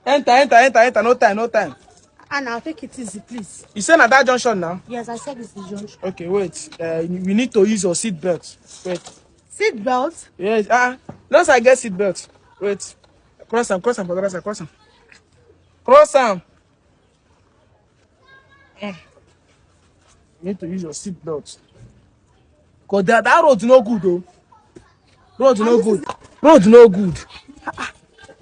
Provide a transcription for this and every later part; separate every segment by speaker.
Speaker 1: Enter. No time.
Speaker 2: And I'll take it easy, please.
Speaker 1: You say at that junction now?
Speaker 2: Yes, I said it's the junction.
Speaker 1: Okay, wait. We need to use your seat belt. Wait.
Speaker 2: Seat belt?
Speaker 1: Yes. Once I get seat belt. Wait. Cross him, cross him. You need to use your seat belt. Cause that road no good though. Road no good.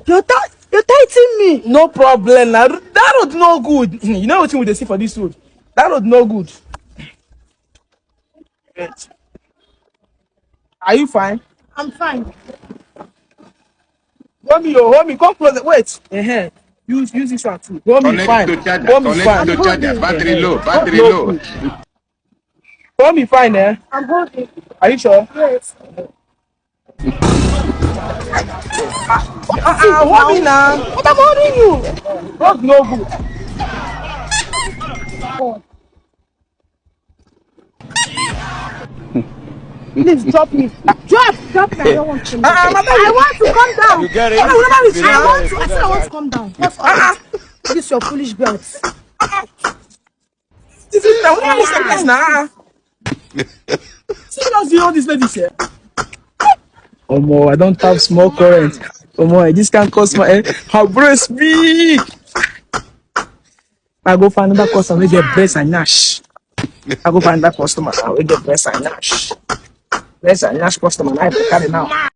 Speaker 2: You're tightening me.
Speaker 1: No problem. Now that road no good. You know what we dey see for this road? That road no good. Wait. Are you fine?
Speaker 2: I'm fine.
Speaker 1: Hold me, come close. Wait. Use this one too. Hold me fine. Hold me fine.
Speaker 3: Battery low.
Speaker 1: Hold me fine, eh?
Speaker 2: I'm holding.
Speaker 1: Are you sure?
Speaker 2: Yes.
Speaker 1: Hold me now.
Speaker 2: But I'm holding you.
Speaker 1: Road no good.
Speaker 2: Please drop me. Drop me. I don't want to.
Speaker 1: Madam,
Speaker 2: I want to come down.
Speaker 3: You get it?
Speaker 2: I said I want to come down. What's all this your foolish belt?
Speaker 1: This is now. What is this now? See, just the all this lady here. Omo, I don't have small current. Omo, this can cost my head. Her breast big. I go find another customer wey get breast and nash. I go find that customer wey get breast and nash. Breast and nash customer, I carry now.